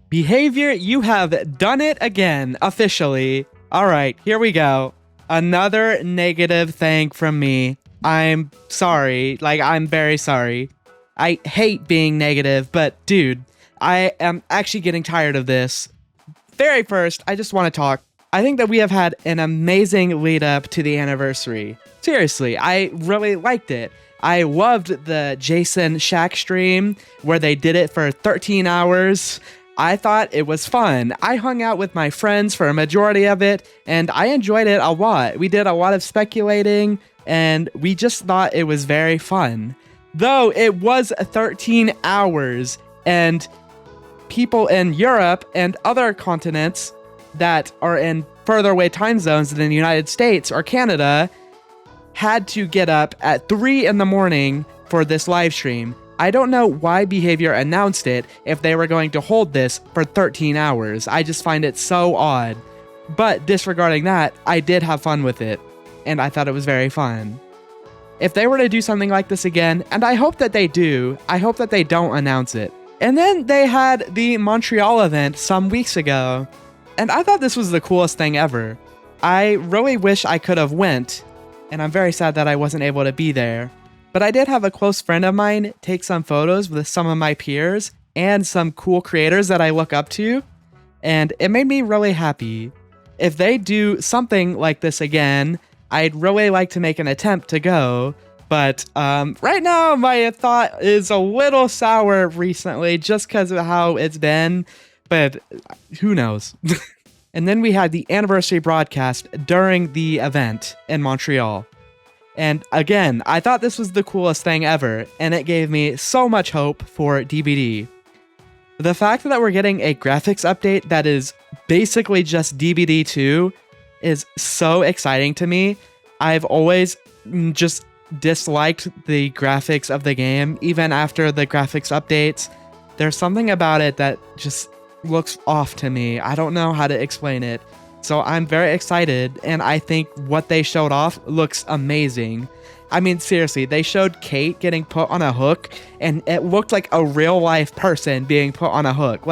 Behavior, you have done it again, officially. All right, here we go. Another negative thing from me. I'm sorry. I'm very sorry. I hate being negative, but dude, I am actually getting tired of this. Very first, I just want to talk. I think that we have had an amazing lead up to the anniversary. Seriously, I really liked it. I loved the Jason Shaq stream where they did it for 13 hours. I thought it was fun. I hung out with my friends for a majority of it, and I enjoyed it a lot. We did a lot of speculating, and we just thought it was very fun. Though it was 13 hours, and people in Europe and other continents that are in further away time zones than the United States or Canada had to get up at 3 in the morning for this live stream. I don't know why Behavior announced it if they were going to hold this for 13 hours. I just find it so odd. But disregarding that, I did have fun with it, and I thought it was very fun. If they were to do something like this again, and I hope that they do, I hope that they don't announce it. And then they had the Montreal event some weeks ago, and I thought this was the coolest thing ever. I really wish I could have went, and I'm very sad that I wasn't able to be there. But I did have a close friend of mine take some photos with some of my peers and some cool creators that I look up to, and it made me really happy. If they do something like this again, I'd really like to make an attempt to go, but right now my thought is a little sour recently just because of how it's been, but who knows? And then we had the anniversary broadcast during the event in Montreal. And again, I thought this was the coolest thing ever, and it gave me so much hope for DBD. The fact that we're getting a graphics update that is basically just DBD 2 is so exciting to me. I've always just disliked the graphics of the game, even after the graphics updates. There's something about it that just looks off to me. I don't know how to explain it. So I'm very excited, and I think what they showed off looks amazing. I mean, seriously, they showed Kate getting put on a hook, and it looked like a real-life person being put on a hook.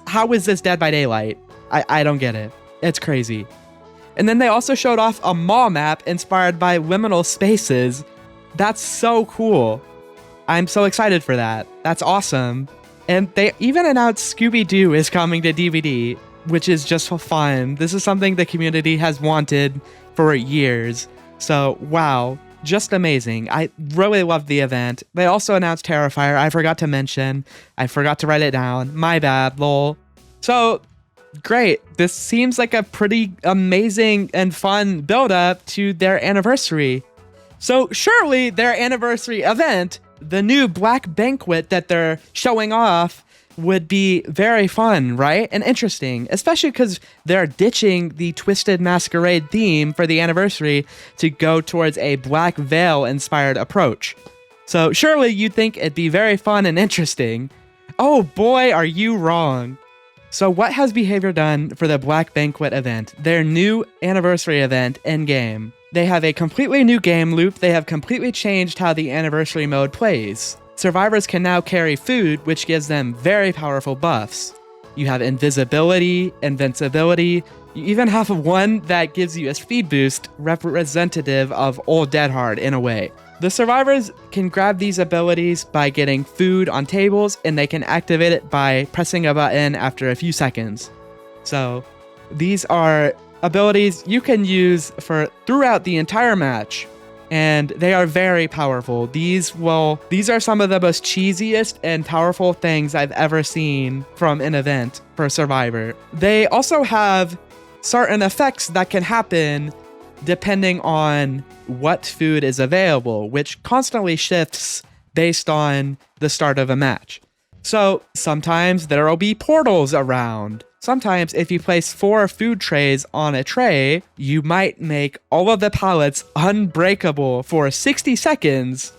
How is this Dead by Daylight? I don't get it. It's crazy. And then they also showed off a mall map inspired by liminal spaces. That's so cool. I'm so excited for that. That's awesome. And they even announced Scooby-Doo is coming to DVD, which is just fun. This is something the community has wanted for years. So, wow, just amazing. I really loved the event. They also announced Terrifier. I forgot to mention. I forgot to write it down. My bad, lol. So, great. This seems like a pretty amazing and fun build-up to their anniversary. So, surely their anniversary event, the new Black Banquet that they're showing off, would be very fun, right? And interesting, especially because they're ditching the Twisted Masquerade theme for the anniversary to go towards a Black Veil-inspired approach. So surely you'd think it'd be very fun and interesting. Oh boy, are you wrong. So what has Behavior done for the Black Banquet event, their new anniversary event in-game? They have a completely new game loop. They have completely changed how the anniversary mode plays. Survivors can now carry food, which gives them very powerful buffs. You have invisibility, invincibility. You even have one that gives you a speed boost, representative of Old Dead Hard in a way. The survivors can grab these abilities by getting food on tables, and they can activate it by pressing a button after a few seconds. So these are abilities you can use for throughout the entire match. And they are very powerful. These are some of the most cheesiest and powerful things I've ever seen from an event for Survivor. They also have certain effects that can happen depending on what food is available, which constantly shifts based on the start of a match. So sometimes there will be portals around. Sometimes if you place 4 food trays on a tray, you might make all of the pallets unbreakable for 60 seconds,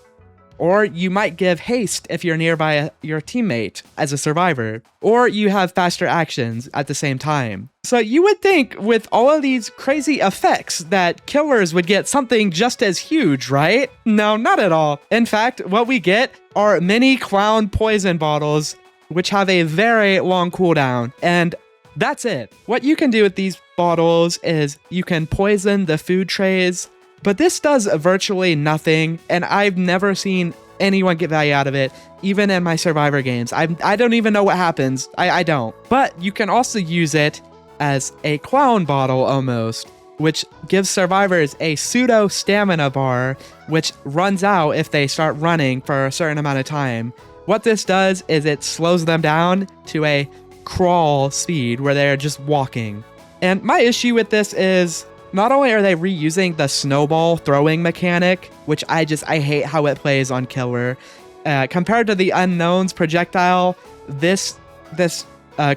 or you might give haste if you're nearby your teammate as a survivor, or you have faster actions at the same time. So you would think with all of these crazy effects that killers would get something just as huge, right? No, not at all. In fact, what we get are mini clown poison bottles which have a very long cooldown, and that's it. What you can do with these bottles is you can poison the food trays, but this does virtually nothing, and I've never seen anyone get value out of it, even in my Survivor games. I don't even know what happens. I don't. But you can also use it as a clown bottle almost, which gives survivors a pseudo stamina bar, which runs out if they start running for a certain amount of time. What this does is it slows them down to a crawl speed where they're just walking. And my issue with this is not only are they reusing the snowball throwing mechanic, which I hate how it plays on Killer, compared to the Unknown's projectile, this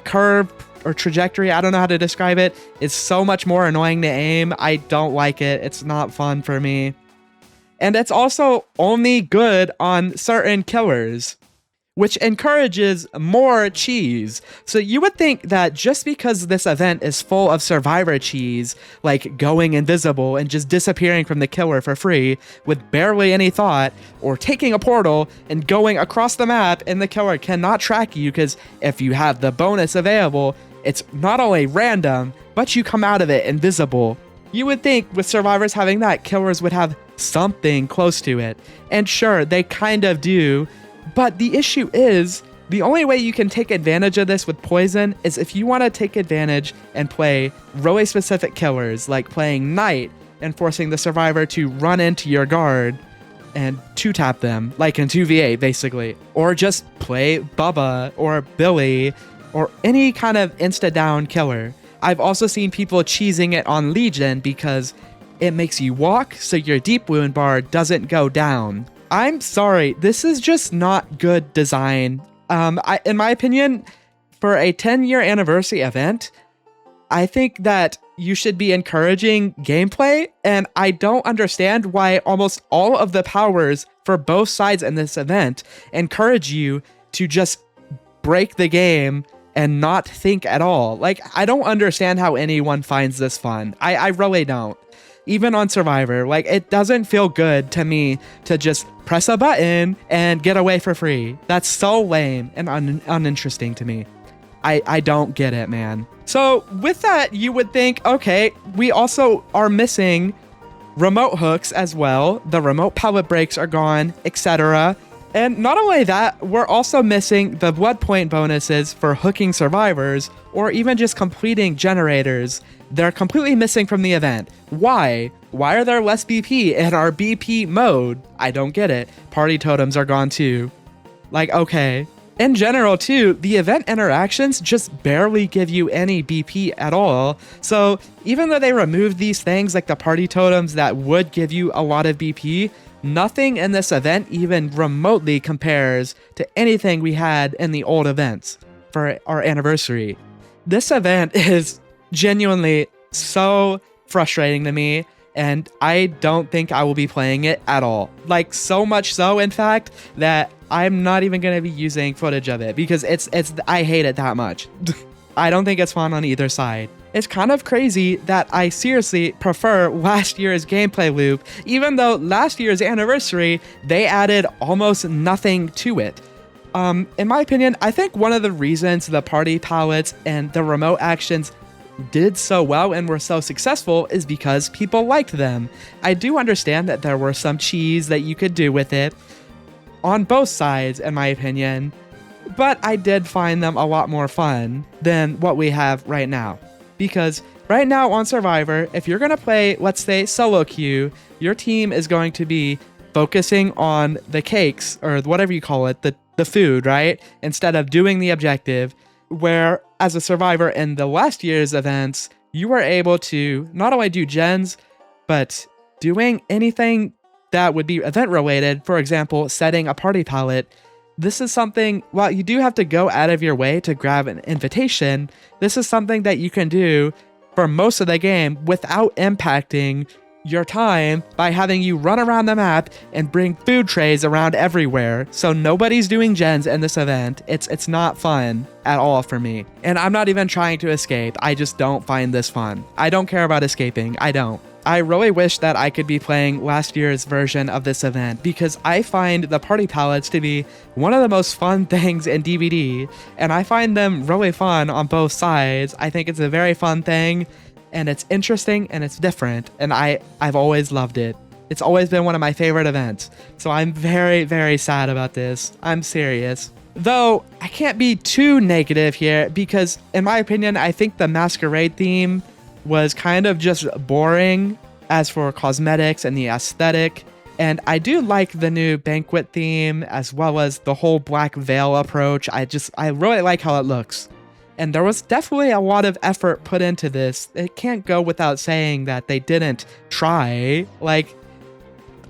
curve or trajectory, I don't know how to describe it, is so much more annoying to aim. I don't like it. It's not fun for me. And it's also only good on certain killers, which encourages more cheese. So you would think that just because this event is full of survivor cheese, like going invisible and just disappearing from the killer for free with barely any thought, or taking a portal and going across the map and the killer cannot track you because if you have the bonus available, it's not only random, but you come out of it invisible. You would think with survivors having that, killers would have something close to it. And sure, they kind of do. But the issue is, the only way you can take advantage of this with poison is if you want to take advantage and play really specific killers, like playing Knight and forcing the survivor to run into your guard and 2-tap them, like in 2v8 basically. Or just play Bubba or Billy or any kind of insta-down killer. I've also seen people cheesing it on Legion because it makes you walk so your deep wound bar doesn't go down. I'm sorry, this is just not good design. In my opinion, for a 10-year anniversary event, I think that you should be encouraging gameplay, and I don't understand why almost all of the powers for both sides in this event encourage you to just break the game and not think at all. Like, I don't understand how anyone finds this fun. I really don't. Even on Survivor, like, it doesn't feel good to me to just press a button and get away for free. That's so lame and uninteresting to me. I don't get it, man. So with that, you would think, okay, we also are missing remote hooks as well. The remote pellet breaks are gone, etc. And not only that, we're also missing the blood point bonuses for hooking survivors or even just completing generators. They're completely missing from the event. Why? Why are there less BP in our BP mode? I don't get it. Party totems are gone too. Like, okay. In general too, the event interactions just barely give you any BP at all. So even though they removed these things like the party totems that would give you a lot of BP, nothing in this event even remotely compares to anything we had in the old events for our anniversary. This event is genuinely so frustrating to me, and I don't think I will be playing it at all. Like, so much so, in fact, that I'm not even going to be using footage of it because I hate it that much. I don't think it's fun on either side. It's kind of crazy that I seriously prefer last year's gameplay loop, even though last year's anniversary, they added almost nothing to it. In my opinion, I think one of the reasons the party pallets and the remote actions did so well and were so successful is because people liked them. I do understand that there were some cheese that you could do with it on both sides, in my opinion, but I did find them a lot more fun than what we have right now. Because right now on Survivor, if you're going to play, let's say, solo queue, your team is going to be focusing on the cakes, or whatever you call it, the food, right? Instead of doing the objective, where as a survivor in the last year's events, you were able to not only do gens, but doing anything that would be event related, for example, setting a party palette. This is something, while you do have to go out of your way to grab an invitation, this is something that you can do for most of the game without impacting your time by having you run around the map and bring food trays around everywhere. So nobody's doing gens in this event. It's not fun at all for me. And I'm not even trying to escape. I just don't find this fun. I don't care about escaping. I don't. I really wish that I could be playing last year's version of this event because I find the party palettes to be one of the most fun things in DBD, and I find them really fun on both sides. I think it's a very fun thing, and it's interesting and it's different, and I've always loved it. It's always been one of my favorite events, so I'm very, very sad about this. I'm serious. Though, I can't be too negative here because, in my opinion, I think the masquerade theme was kind of just boring as for cosmetics and the aesthetic. And I do like the new Banquet theme as well as the whole black veil approach. I really like how it looks. And there was definitely a lot of effort put into this. It can't go without saying that they didn't try. Like,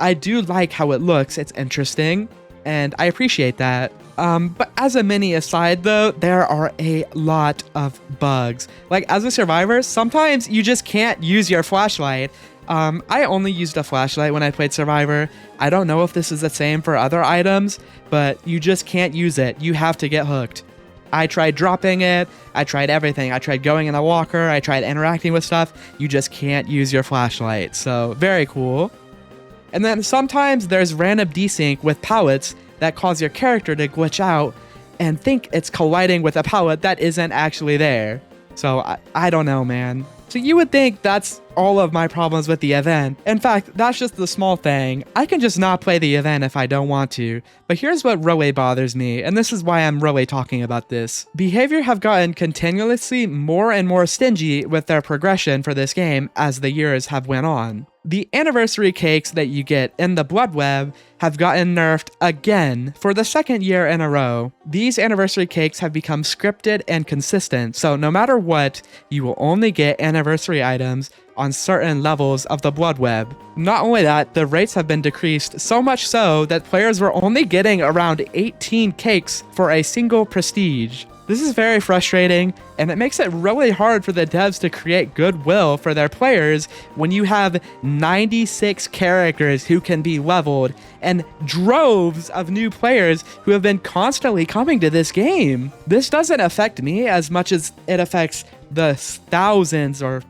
I do like how it looks. It's interesting, and I appreciate that. But as a mini aside though, there are a lot of bugs. Like as a survivor, sometimes you just can't use your flashlight. I only used a flashlight when I played Survivor. I don't know if this is the same for other items, but you just can't use it. You have to get hooked. I tried dropping it. I tried everything. I tried going in a locker. I tried interacting with stuff. You just can't use your flashlight. So very cool. And then sometimes there's random desync with palettes that cause your character to glitch out and think it's colliding with a palette that isn't actually there. So I don't know, man. So you would think that's all of my problems with the event. In fact, that's just the small thing. I can just not play the event if I don't want to. But here's what really bothers me, and this is why I'm really talking about this. BHVR have gotten continuously more and more stingy with their progression for this game as the years have went on. The anniversary cakes that you get in the Blood Web have gotten nerfed again for the second year in a row. These anniversary cakes have become scripted and consistent, so no matter what, you will only get anniversary items on certain levels of the Blood Web. Not only that, the rates have been decreased so much so that players were only getting around 18 cakes for a single prestige. This is very frustrating, and it makes it really hard for the devs to create goodwill for their players when you have 96 characters who can be leveled and droves of new players who have been constantly coming to this game. This doesn't affect me as much as it affects the thousands or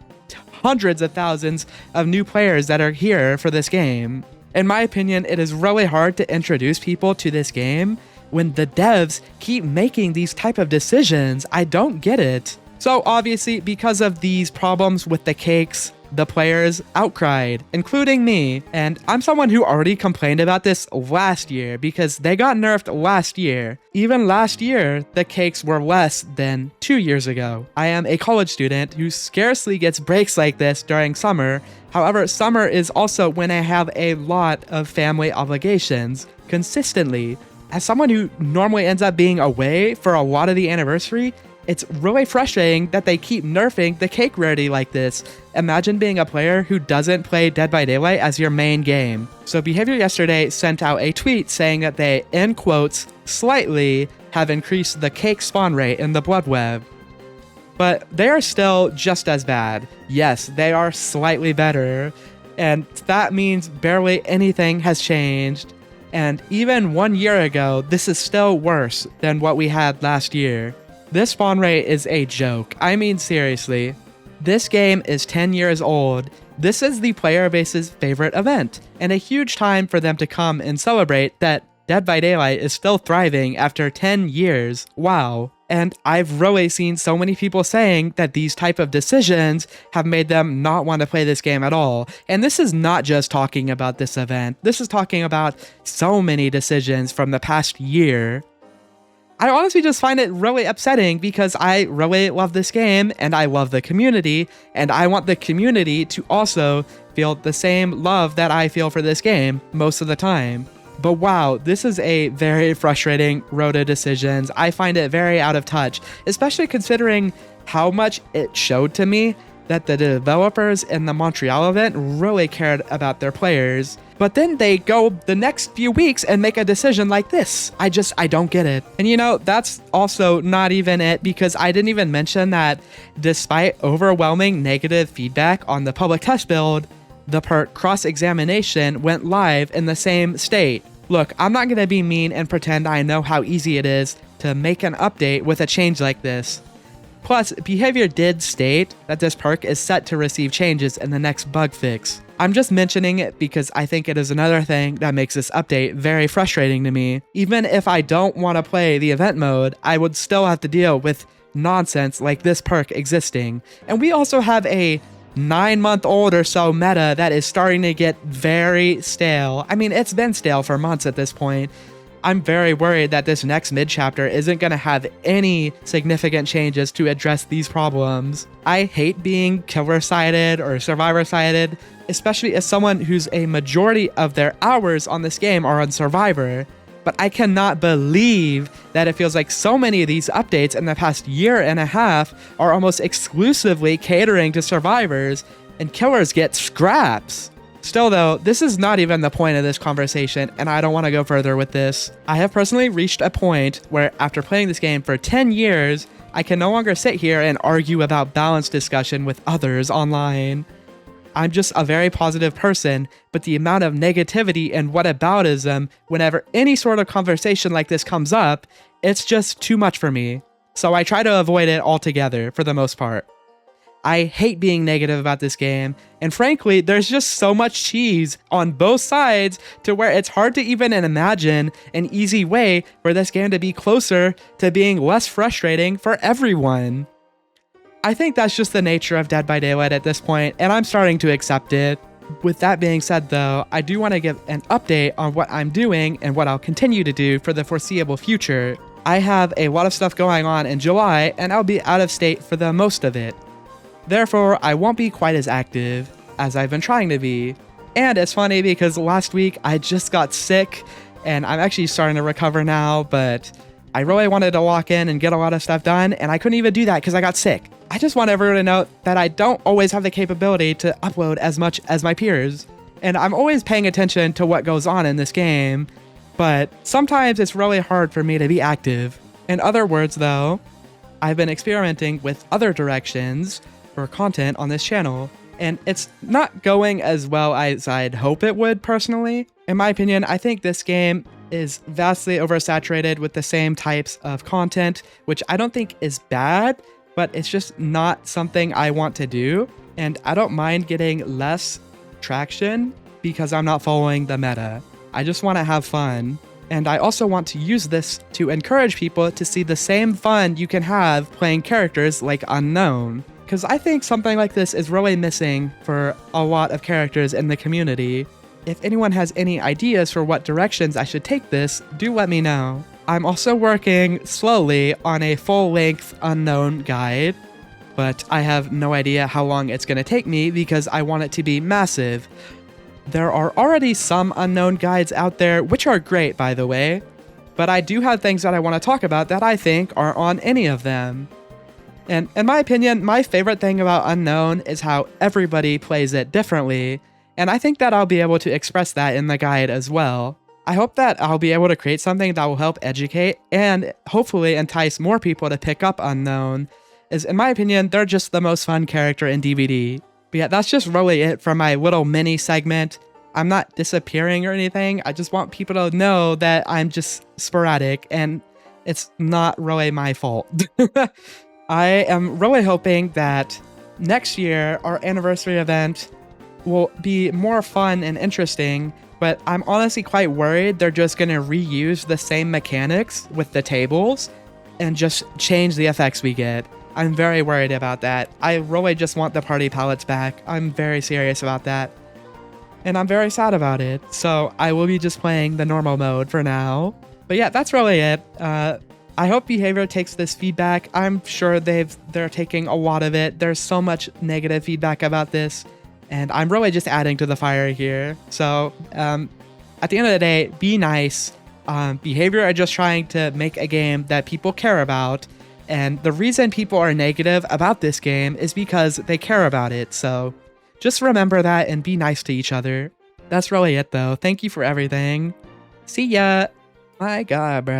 hundreds of thousands of new players that are here for this game. In my opinion, it is really hard to introduce people to this game when the devs keep making these type of decisions. I don't get it. So obviously, because of these problems with the cakes, the players outcried, including me. And I'm someone who already complained about this last year because they got nerfed last year. Even last year, the cakes were less than 2 years ago. I am a college student who scarcely gets breaks like this during summer. However, summer is also when I have a lot of family obligations consistently. As someone who normally ends up being away for a lot of the anniversary, it's really frustrating that they keep nerfing the cake rarity like this. Imagine being a player who doesn't play Dead by Daylight as your main game. So BHVR yesterday sent out a tweet saying that they, in quotes, slightly have increased the cake spawn rate in the Blood Web. But they are still just as bad. Yes, they are slightly better, and that means barely anything has changed. And even 1 year ago, this is still worse than what we had last year. This spawn rate is a joke. I mean, seriously. This game is 10 years old. This is the player base's favorite event, and a huge time for them to come and celebrate that Dead by Daylight is still thriving after 10 years. Wow. And I've really seen so many people saying that these type of decisions have made them not want to play this game at all. And this is not just talking about this event. This is talking about so many decisions from the past year. I honestly just find it really upsetting because I really love this game and I love the community, and I want the community to also feel the same love that I feel for this game most of the time. But wow, this is a very frustrating road to decisions. I find it very out of touch, especially considering how much it showed to me that the developers in the Montreal event really cared about their players. But then they go the next few weeks and make a decision like this. I don't get it. And you know, that's also not even it, because I didn't even mention that despite overwhelming negative feedback on the public test build, the perk cross-examination went live in the same state. Look, I'm not going to be mean and pretend I know how easy it is to make an update with a change like this. Plus, behavior did state that this perk is set to receive changes in the next bug fix. I'm just mentioning it because I think it is another thing that makes this update very frustrating to me. Even if I don't want to play the event mode, I would still have to deal with nonsense like this perk existing. And we also have a 9-month-old or so meta that is starting to get very stale. I mean, it's been stale for months at this point. I'm very worried that this next mid-chapter isn't going to have any significant changes to address these problems. I hate being killer-sided or survivor-sided, especially as someone whose a majority of their hours on this game are on Survivor. But I cannot believe that it feels like so many of these updates in the past year and a half are almost exclusively catering to survivors, and killers get scraps. Still though, this is not even the point of this conversation, and I don't want to go further with this. I have personally reached a point where after playing this game for 10 years, I can no longer sit here and argue about balanced discussion with others online. I'm just a very positive person, but the amount of negativity and whataboutism whenever any sort of conversation like this comes up, it's just too much for me. So I try to avoid it altogether for the most part. I hate being negative about this game, and frankly, there's just so much cheese on both sides to where it's hard to even imagine an easy way for this game to be closer to being less frustrating for everyone. I think that's just the nature of Dead by Daylight at this point, and I'm starting to accept it. With that being said though, I do want to give an update on what I'm doing and what I'll continue to do for the foreseeable future. I have a lot of stuff going on in July, and I'll be out of state for the most of it. Therefore, I won't be quite as active as I've been trying to be. And it's funny because last week I just got sick, and I'm actually starting to recover now, but I really wanted to walk in and get a lot of stuff done, and I couldn't even do that because I got sick. I just want everyone to know that I don't always have the capability to upload as much as my peers. And I'm always paying attention to what goes on in this game, but sometimes it's really hard for me to be active. In other words though, I've been experimenting with other directions for content on this channel, and it's not going as well as I'd hope it would personally. In my opinion, I think this game is vastly oversaturated with the same types of content, which I don't think is bad, but it's just not something I want to do, and I don't mind getting less traction because I'm not following the meta. I just want to have fun, and I also want to use this to encourage people to see the same fun you can have playing characters like Unknown, because I think something like this is really missing for a lot of characters in the community. If anyone has any ideas for what directions I should take this, do let me know. I'm also working slowly on a full-length Unknown guide, but I have no idea how long it's going to take me because I want it to be massive. There are already some Unknown guides out there, which are great by the way, but I do have things that I want to talk about that I think are on any of them. And in my opinion, my favorite thing about Unknown is how everybody plays it differently, and I think that I'll be able to express that in the guide as well. I hope that I'll be able to create something that will help educate and hopefully entice more people to pick up Unknown, as in my opinion, they're just the most fun character in DVD. But yeah, that's just really it for my little mini segment. I'm not disappearing or anything, I just want people to know that I'm just sporadic and it's not really my fault. I am really hoping that next year our anniversary event will be more fun and interesting, but I'm honestly quite worried they're just going to reuse the same mechanics with the tables and just change the effects we get. I'm very worried about that. I really just want the party palettes back. I'm very serious about that. And I'm very sad about it, so I will be just playing the normal mode for now. But yeah, that's really it. I hope Behavior takes this feedback. I'm sure they're taking a lot of it. There's so much negative feedback about this, and I'm really just adding to the fire here. So at the end of the day, be nice. Behavior are just trying to make a game that people care about, and the reason people are negative about this game is because they care about it. So just remember that and be nice to each other. That's really it though. Thank you for everything. See ya. My God, bro.